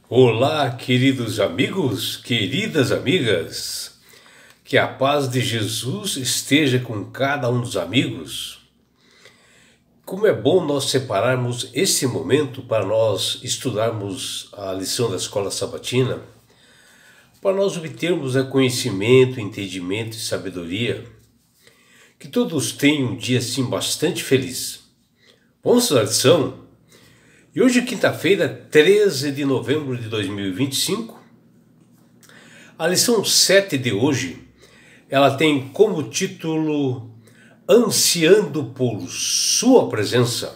Olá, queridos amigos, queridas amigas, que a paz de Jesus esteja com cada um dos amigos. Como é bom nós separarmos esse momento para nós estudarmos a lição da escola sabatina, para nós obtermos conhecimento, entendimento e sabedoria. Que todos tenham um dia assim bastante feliz. Vamos estudar a lição? E hoje, quinta-feira, 13 de novembro de 2025, a lição 7 de hoje, ela tem como título Ansiando por Sua Presença.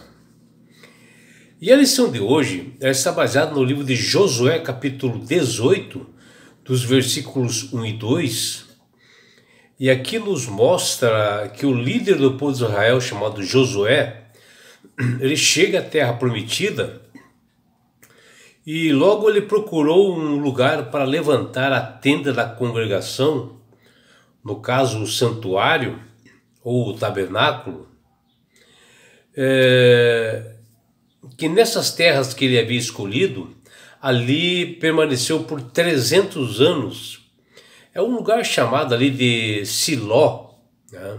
E a lição de hoje ela está baseada no livro de Josué, capítulo 18, dos versículos 1 e 2. E aqui nos mostra que o líder do povo de Israel, chamado Josué, ele chega à terra prometida e logo ele procurou um lugar para levantar a tenda da congregação, no caso o santuário ou o tabernáculo, que nessas terras que ele havia escolhido, ali permaneceu por 300 anos. É um lugar chamado ali de Siló, né?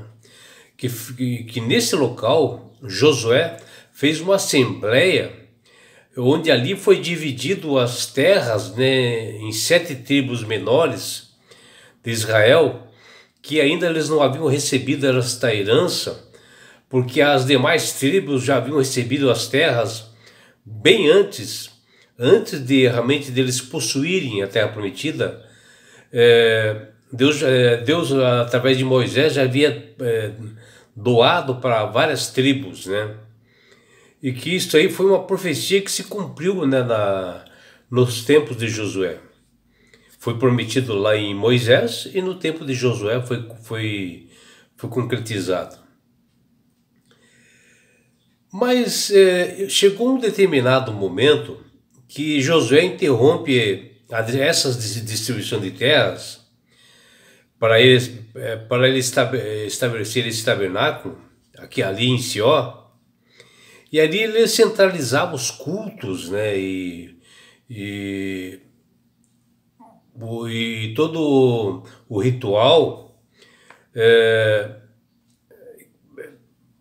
que nesse local Josué fez uma assembleia onde ali foi dividido as terras, né, em 7 tribos menores de Israel, que ainda eles não haviam recebido esta herança, porque as demais tribos já haviam recebido as terras bem antes de realmente deles possuírem a terra prometida. Deus através de Moisés já havia doado para várias tribos, né? E que isso aí foi uma profecia que se cumpriu, né, nos tempos de Josué. Foi prometido lá em Moisés e no tempo de Josué foi concretizado. Mas chegou um determinado momento que Josué interrompe essas distribuição de terras para ele estabelecer esse tabernáculo, ali em Sió, e ali ele centralizava os cultos, né, e todo o ritual,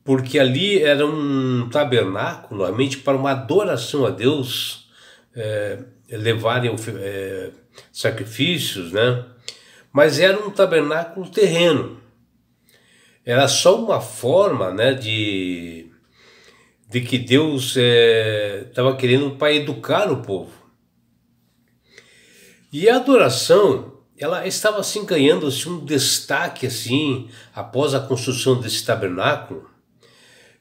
porque ali era um tabernáculo, realmente para uma adoração a Deus, levarem sacrifícios, né? Mas era um tabernáculo terreno. Era só uma forma, né, de que Deus estava querendo para educar o povo. E a adoração, ela estava assim ganhando assim, um destaque assim após a construção desse tabernáculo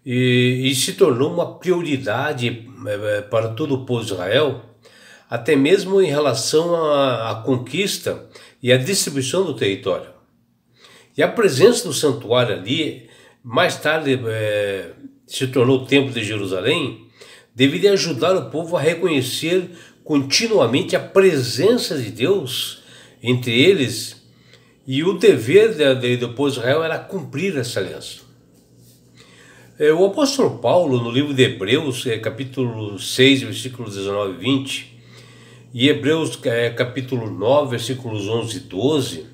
e se tornou uma prioridade para todo o povo de Israel, até mesmo em relação à conquista e à distribuição do território. E a presença do santuário ali, mais tarde se tornou o Templo de Jerusalém, deveria ajudar o povo a reconhecer continuamente a presença de Deus entre eles, e o dever do povo de Israel era cumprir essa aliança. O apóstolo Paulo, no livro de Hebreus, capítulo 6, versículos 19 e 20, e Hebreus capítulo 9, versículos 11 e 12,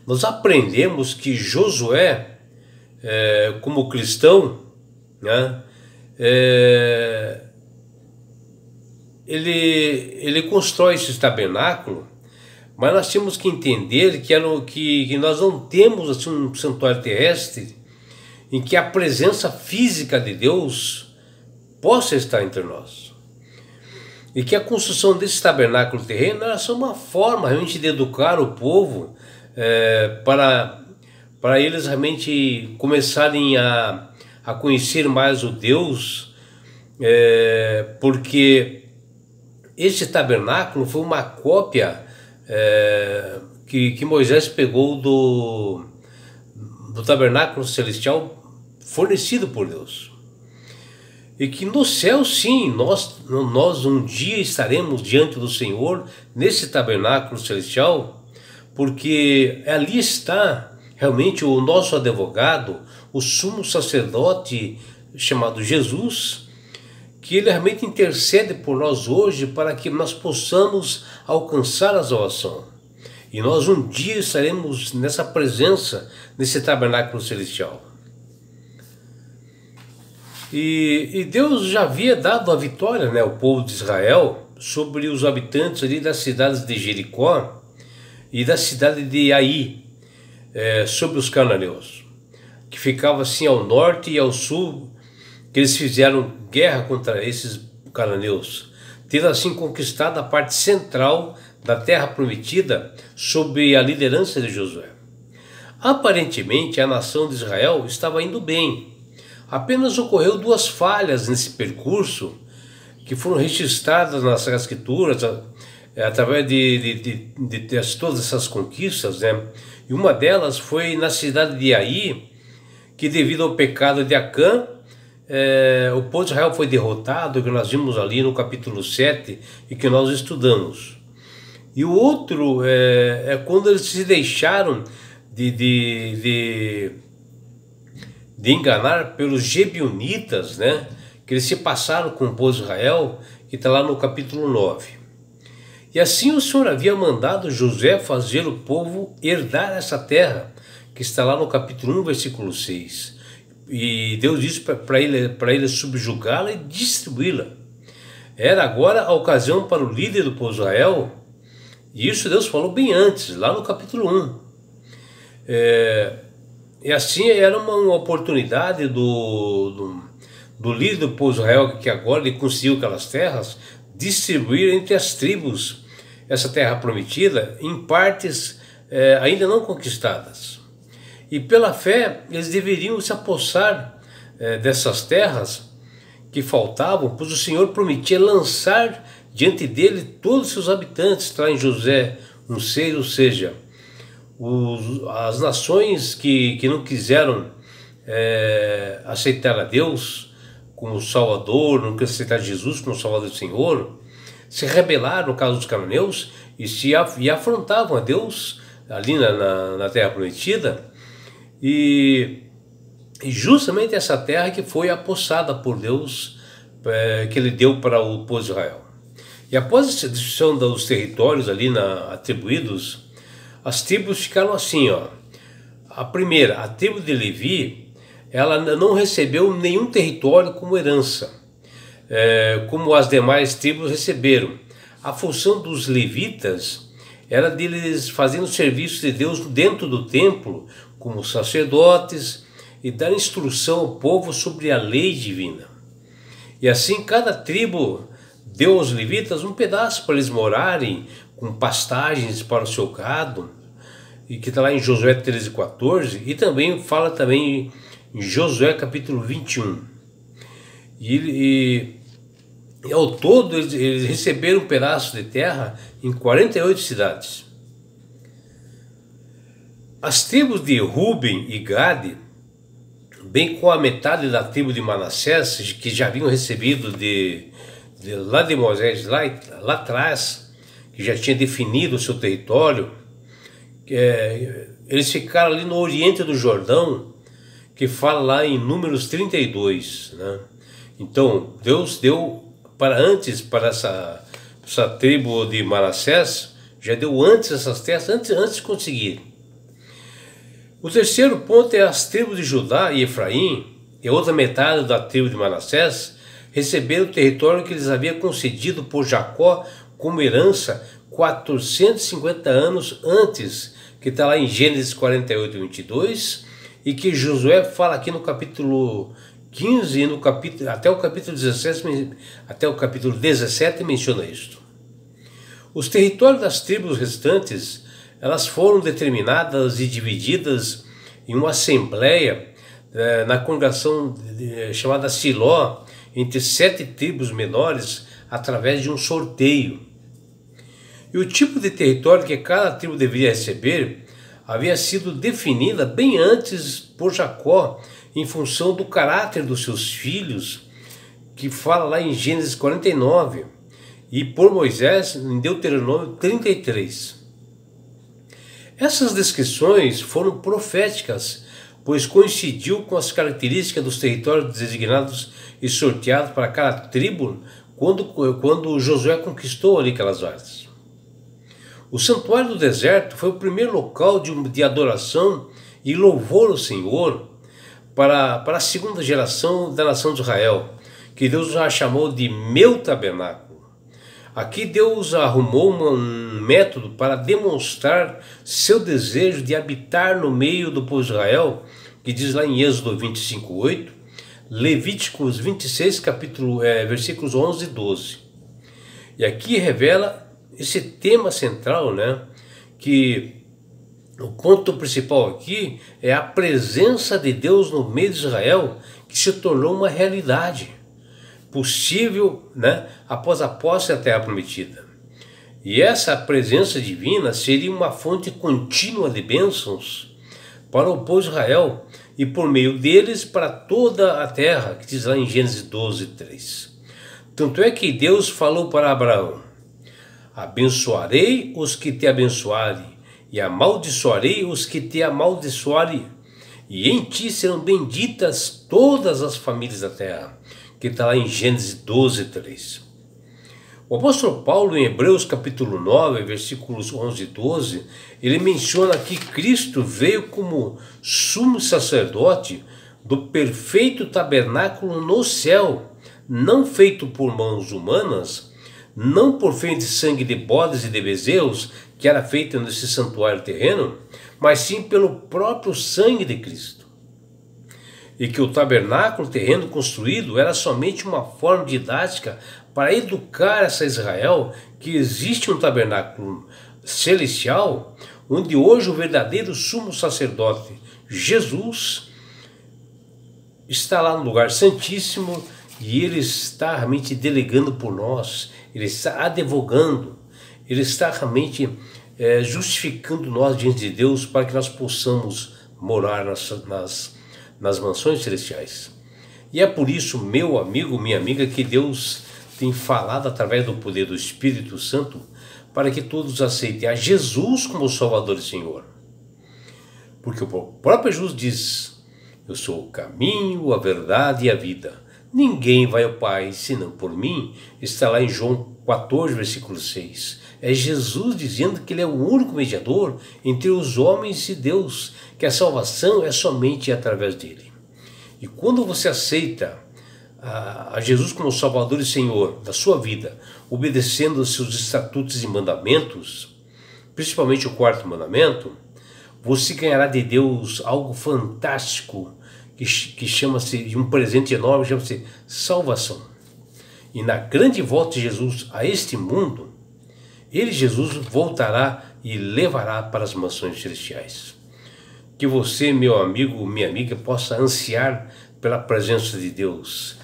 nós aprendemos que Josué, como cristão, né, ele constrói esse tabernáculo, mas nós temos que entender que nós não temos assim, um santuário terrestre em que a presença física de Deus possa estar entre nós. E que a construção desse tabernáculo terreno era só uma forma realmente de educar o povo, para eles realmente começarem a conhecer mais o Deus, porque este tabernáculo foi uma cópia que Moisés pegou do tabernáculo celestial fornecido por Deus. E que no céu, sim, nós um dia estaremos diante do Senhor nesse tabernáculo celestial, porque ali está realmente o nosso advogado, o sumo sacerdote chamado Jesus, que Ele realmente intercede por nós hoje para que nós possamos alcançar a salvação. E nós um dia estaremos nessa presença, nesse tabernáculo celestial. E Deus já havia dado a vitória, né, ao povo de Israel sobre os habitantes ali das cidades de Jericó e da cidade de Ai, sobre os cananeus, que ficava assim ao norte e ao sul, que eles fizeram guerra contra esses cananeus, tendo assim conquistado a parte central da terra prometida sob a liderança de Josué. Aparentemente a nação de Israel estava indo bem. Apenas ocorreu duas falhas nesse percurso que foram registradas nas Escrituras através de todas essas conquistas, né? E uma delas foi na cidade de Ai, que devido ao pecado de Acã, o povo de Israel foi derrotado, que nós vimos ali no capítulo 7 e que nós estudamos. E o outro é quando eles se deixaram de enganar pelos Gebionitas, né? Que eles se passaram com o povo de Israel, que está lá no capítulo 9. E assim o Senhor havia mandado Josué fazer o povo herdar essa terra, que está lá no capítulo 1, versículo 6. E Deus disse para ele subjugá-la e distribuí-la. Era agora a ocasião para o líder do povo de Israel, e isso Deus falou bem antes, lá no capítulo 1. E assim era uma oportunidade do líder do povo de Israel, que agora ele conseguiu aquelas terras, distribuir entre as tribos essa terra prometida em partes ainda não conquistadas. E pela fé eles deveriam se apossar dessas terras que faltavam, pois o Senhor prometia lançar diante dele todos os seus habitantes, está em Josué 1,6, ou seja, as nações que não quiseram aceitar a Deus como Salvador, não quiseram aceitar Jesus como Salvador do Senhor, se rebelaram no caso dos cananeus e afrontavam a Deus ali na terra prometida, e justamente essa terra que foi apossada por Deus, que ele deu para o povo de Israel. E após a distribuição dos territórios ali atribuídos, as tribos ficaram assim, ó. A primeira, a tribo de Levi, ela não recebeu nenhum território como herança, como as demais tribos receberam. A função dos levitas era deles fazendo o serviço de Deus dentro do templo, como sacerdotes, e dar instrução ao povo sobre a lei divina. E assim cada tribo deu aos levitas um pedaço para eles morarem, com pastagens para o seu gado, e que está lá em Josué 13:14, e também fala também em Josué capítulo 21. E ao todo eles receberam um pedaço de terra em 48 cidades. As tribos de Ruben e Gade, bem com a metade da tribo de Manassés, que já haviam recebido lá de Moisés, lá atrás, que já tinha definido o seu território, eles ficaram ali no oriente do Jordão, que fala lá em Números 32, né? Então Deus deu para essa tribo de Manassés, já deu antes essas terras, antes de conseguir. O terceiro ponto é as tribos de Judá e Efraim, e a outra metade da tribo de Manassés, receberam o território que lhes havia concedido por Jacó como herança 450 anos antes, que está lá em Gênesis 48:22, e que Josué fala aqui no capítulo 15 e até o capítulo 17 menciona isto. Os territórios das tribos restantes, elas foram determinadas e divididas em uma assembleia na congregação chamada Siló, entre 7 tribos menores, através de um sorteio. E o tipo de território que cada tribo deveria receber havia sido definida bem antes por Jacó, em função do caráter dos seus filhos, que fala lá em Gênesis 49, e por Moisés em Deuteronômio 33. Essas descrições foram proféticas pois coincidiu com as características dos territórios designados e sorteados para cada tribo quando Josué conquistou ali aquelas áreas. O santuário do deserto foi o primeiro local de adoração e louvor ao Senhor para a segunda geração da nação de Israel, que Deus já chamou de meu tabernáculo. Aqui Deus arrumou um método para demonstrar seu desejo de habitar no meio do povo de Israel, que diz lá em Êxodo 25:8, Levíticos 26, versículos 11 e 12. E aqui revela esse tema central, né? Que o ponto principal aqui é a presença de Deus no meio de Israel, que se tornou uma realidade possível, né, após a posse da terra prometida. E essa presença divina seria uma fonte contínua de bênçãos para o povo de Israel e por meio deles para toda a terra, que diz lá em Gênesis 12:3. Tanto é que Deus falou para Abraão: abençoarei os que te abençoarem e amaldiçoarei os que te amaldiçoarem, e em ti serão benditas todas as famílias da terra, que está lá em Gênesis 12:3. O apóstolo Paulo, em Hebreus capítulo 9, versículos 11 e 12, ele menciona que Cristo veio como sumo sacerdote do perfeito tabernáculo no céu, não feito por mãos humanas, não por fim de sangue de bodes e de bezerros, que era feito nesse santuário terreno, mas sim pelo próprio sangue de Cristo. E que o tabernáculo terreno construído era somente uma forma didática para educar essa Israel que existe um tabernáculo celestial, onde hoje o verdadeiro sumo sacerdote, Jesus, está lá no lugar santíssimo e ele está realmente delegando por nós, ele está advogando, ele está realmente justificando nós diante de Deus para que nós possamos morar nas mansões celestiais. E é por isso, meu amigo, minha amiga, que Deus tem falado através do poder do Espírito Santo para que todos aceitem a Jesus como Salvador e Senhor. Porque o próprio Jesus diz: eu sou o caminho, a verdade e a vida. Ninguém vai ao Pai senão por mim. Está lá em João 14, versículo 6. É Jesus dizendo que ele é o único mediador entre os homens e Deus, que a salvação é somente através dele. E quando você aceita a Jesus como Salvador e Senhor da sua vida, obedecendo aos seus estatutos e mandamentos, principalmente o quarto mandamento, você ganhará de Deus algo fantástico, que chama-se, de um presente enorme, chama-se salvação. E na grande volta de Jesus a este mundo, ele, Jesus, voltará e levará para as mansões celestiais. Que você, meu amigo, minha amiga, possa ansiar pela presença de Deus,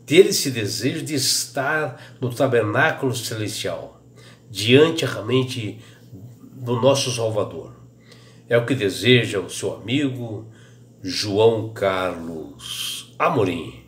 ter esse desejo de estar no tabernáculo celestial, diante realmente do nosso Salvador. É o que deseja o seu amigo João Carlos Amorim.